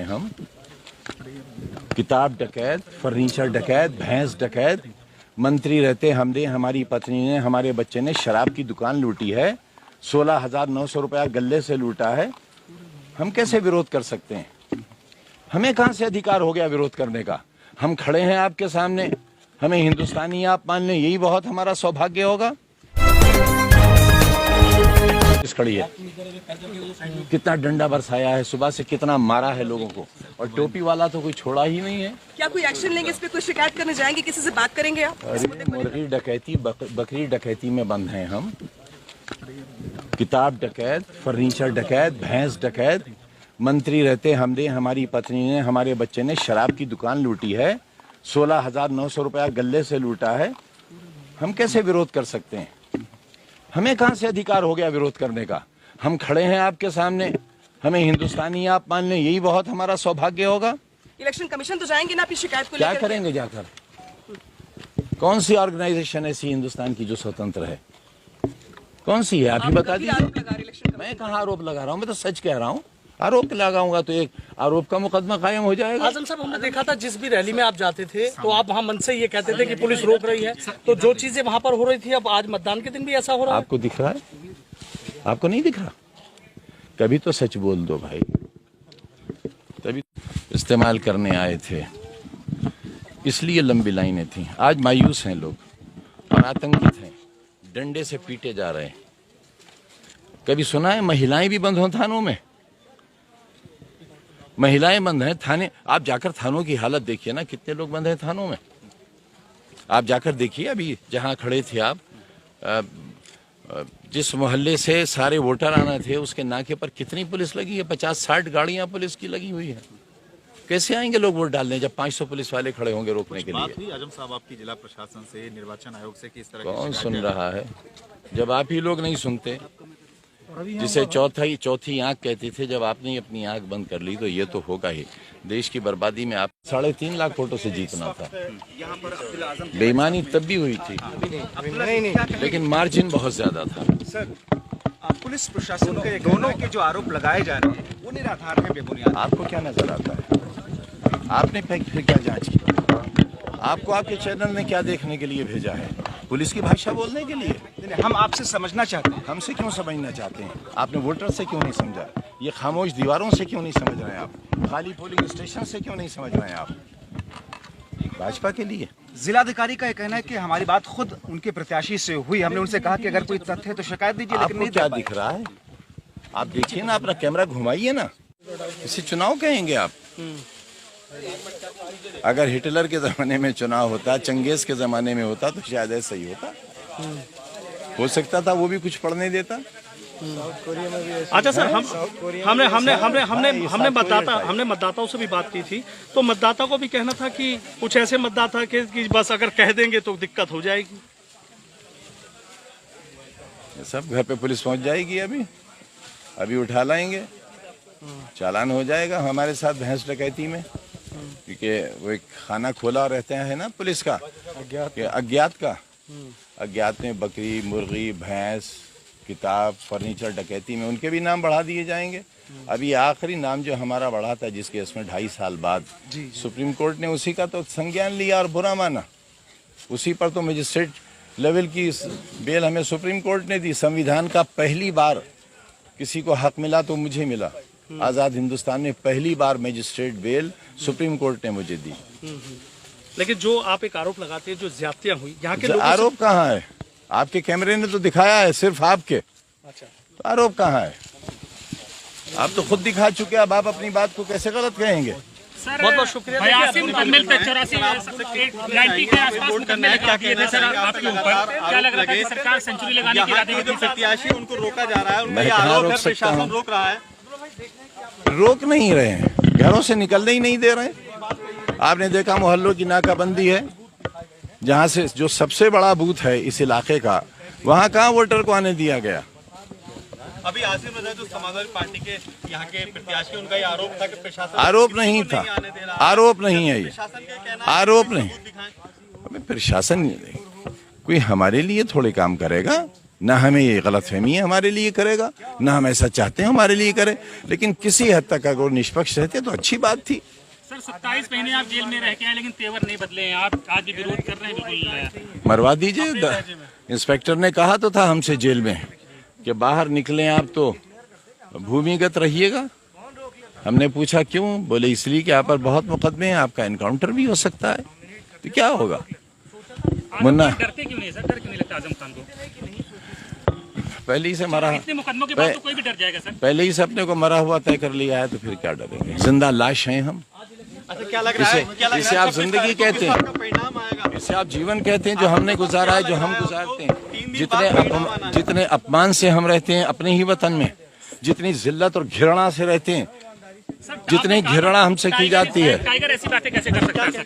हम। किताब डकैत, फर्नीचर डकैत, भैंस डकैत, मंत्री रहते हमने, हमारी पत्नी ने, हमारे बच्चे ने शराब की दुकान लूटी है, 16,900 रुपया गले से लूटा है। हम कैसे विरोध कर सकते हैं? हमें कहां से अधिकार हो गया विरोध करने का? हम खड़े हैं आपके सामने, हमें हिंदुस्तानी आप मान लें, यही बहुत हमारा सौभाग्य होगा। किस खड़ी है, कितना डंडा बरसाया है, सुबह से कितना मारा है लोगों को, और टोपी वाला तो कोई छोड़ा ही नहीं है। क्या कोई एक्शन लेंगे इस पे? कोई शिकायत करने जाएंगे, किसी से बात करेंगे आप? अरे मुर्गी डकैती, बकरी डकैती में बंद हैं हम। किताब डकैत, फर्नीचर डकैत, भैंस डकैत, मंत्री रहते हमने, हमारी पत्नी ने, हमारे बच्चे ने शराब की दुकान लूटी है, 16,900 रुपया गले से लूटा है। हम कैसे विरोध कर सकते हैं? हमें कहां से अधिकार हो गया विरोध करने का? हम खड़े हैं आपके सामने, हमें हिंदुस्तानी आप मान लें, यही बहुत हमारा सौभाग्य होगा। इलेक्शन कमीशन तो जाएंगे ना आपकी शिकायत को क्या लेकर? करेंगे जाकर? कौन सी ऑर्गेनाइजेशन ऐसी हिंदुस्तान की जो स्वतंत्र है? कौन सी है? आप ही बता दीजिए। मैं कहाँ आरोप लगा रहा हूँ? मैं तो सच कह रहा हूँ। आरोप लगाऊंगा तो एक आरोप का मुकदमा कायम हो जाएगा। आजम साहब, हमने देखा था जिस भी रैली में आप जाते थे तो आप वहां मन से ये कहते थे कि पुलिस रोक रही है, तो जो चीजें वहां पर हो रही थी अब आज मतदान के दिन भी ऐसा हो रहा है। आपको दिख रहा है? आपको नहीं दिख रहा? कभी तो सच बोल दो भाई। तभी इस्तेमाल करने आए थे, इसलिए लंबी लाइनें थी। आज मायूस हैं लोग और आतंकित हैं, डंडे से पीटे जा रहे हैं। कभी सुना है महिलाएं भी बंद हों थानों में? महिलाएं बंद हैं थाने। आप जाकर थानों की हालत देखिए ना, कितने लोग बंद हैं थानों में। आप जाकर देखिए, अभी जहां खड़े थे आप, जिस मोहल्ले से सारे वोटर आना थे उसके नाके पर कितनी पुलिस लगी है? 50-60 गाड़ियां पुलिस की लगी हुई है। कैसे आएंगे लोग वोट डालने जब 500 पुलिस वाले खड़े होंगे रोकने के लिए? बात हुई आजम साहब आपकी जिला प्रशासन से, निर्वाचन आयोग से कि इस तरह कौन सुन रहा है जब आप ही लोग नहीं सुनते? जिसे चौथी आंख कहते थे, जब आपने अपनी आंख बंद कर ली तो ये तो होगा ही। देश की बर्बादी में आप 3.5 लाख वोटों से जीतना था। बेईमानी तब भी हुई थी, लेकिन मार्जिन बहुत ज्यादा था। सर, पुलिस प्रशासन के दोनों के जो आरोप लगाए जा रहे हैं वो निराधार है, बेबुनियाद। आपको क्या नजर आता है? आपने फिर क्या जांच की? आपको आपके चैनल ने क्या देखने के लिए भेजा है? पुलिस की भाषा बोलने के लिए? हम आपसे समझना चाहते हैं। हमसे क्यों समझना चाहते हैं? आपने वोटर से क्यों नहीं समझा? ये खामोश दीवारों से क्यों नहीं समझ रहे हैं आप? खाली पोलिंग स्टेशन से क्यों नहीं समझ रहे हैं आप? भाजपा के लिए जिलाधिकारी का कहना है कि हमारी बात खुद उनके प्रत्याशी से हुई। हमने उनसे कहा कि अगर कोई तथ्य है तो शिकायत दीजिए, लेकिन आपको नहीं क्या दिख रहा है? आप देखिए ना, अपना कैमरा घुमाइए ना। इसे चुनाव कहेंगे आप? अगर हिटलर के जमाने में चुनाव होता, चंगेज के जमाने में होता तो शायद ऐसा ही होता। हो सकता था वो भी कुछ पढ़ने देता। अच्छा सर, हमने मतदाताओं से भी बात की थी, तो मतदाता को भी कहना था कि कुछ ऐसे मतदाता कि बस अगर कह देंगे तो दिक्कत हो जाएगी। सब घर पे पुलिस पहुंच जाएगी, अभी उठा लाएंगे, चालान हो जाएगा हमारे साथ भैंस डकैती में। क्योंकि वो एक खाना खोला रहते हैं ना पुलिस का, अज्ञात में बकरी, मुर्गी, भैंस, किताब, फर्नीचर डकैती में उनके भी नाम बढ़ा दिए जाएंगे। अभी आखिरी नाम जो हमारा बढ़ा था, जिसके इसमें 2.5 साल बाद सुप्रीम कोर्ट ने उसी का तो संज्ञान लिया और बुरा माना। उसी पर तो मजिस्ट्रेट लेवल की बेल हमें सुप्रीम कोर्ट ने दी। संविधान का पहली बार किसी को हक मिला तो मुझे मिला। आजाद हिंदुस्तान में पहली बार मजिस्ट्रेट बेल सुप्रीम कोर्ट ने मुझे दी। लेकिन जो आप एक आरोप लगाते हैं, जो ज्यादतियां हुई यहाँ के लोगों आरोप कहाँ है? आपके कैमरे ने तो दिखाया है, सिर्फ आपके। अच्छा, तो आरोप कहाँ है? आप तो खुद दिखा चुके, अब आप अपनी बात को कैसे गलत कहेंगे? बहुत बहुत शुक्रिया। क्या लग रहा है कि सरकार सेंचुरी लगाने की इरादे में प्रत्याशी उनको रोका जा रहा है, मैं कहाँ रोक सकता हूँ? रोक रहा है। रोक नहीं रहे हैं, घरों से निकलने ही नहीं दे रहे हैं। आपने देखा मोहल्लों की नाकाबंदी है, जहाँ से जो सबसे बड़ा बूथ है इस इलाके का, वहाँ कहाँ वोटर को आने दिया गया? अभी आसिफ रजा जो समाजवादी पार्टी के यहाँ के प्रत्याशी, उनका ये आरोप था कि प्रशासन आरोप नहीं था, आरोप नहीं है ये, आरोप नहीं। अबे प्रशासन कोई हमारे लिए थोड़े काम करेगा? ना हमें ये गलतफहमी है हमारे लिए करेगा, ना हम ऐसा चाहते हैं हमारे लिए करे, लेकिन किसी हद तक अगर निष्पक्ष रहते तो अच्छी बात थी। सर 27 महीने आप जेल में रह के आए लेकिन तेवर नहीं बदले हैं, आप आज भी विरोध कर रहे हैं बिल्कुल। मरवा दीजिए। इंस्पेक्टर ने कहा तो था हमसे जेल में कि बाहर निकलें आप तो भूमिगत रहिएगा। हमने पूछा क्यों, बोले इसलिए कि आप पर बहुत मुकदमे हैं, आपका एनकाउंटर भी हो सकता है। तो क्या होगा मुन्ना? डरते क्यों नहीं सर, डर क्यों नहीं लगता आजम खान को? पहले ही से मरा, इतने मुकदमों के बाद तो कोई भी डर जाएगा सर। पहले ही से अपने को मरा हुआ तय कर लिया है तो फिर क्या डरेंगे? जिंदा लाश हैं हम। अच्छा क्या लग रहा है, क्या लग इसे रहा है आप जिंदगी कहते हैं, परिणाम आएगा? इसे आप जीवन कहते हैं जो हमने गुजारा है, जो हम गुजारते हैं। जितने अपमान से हम रहते हैं अपने ही वतन में, जितनी जिल्लत और घृणा से रहते हैं, जितनी घृणा हमसे की जाती है। टाइगर ऐसी बातें कैसे कर सकता है सर?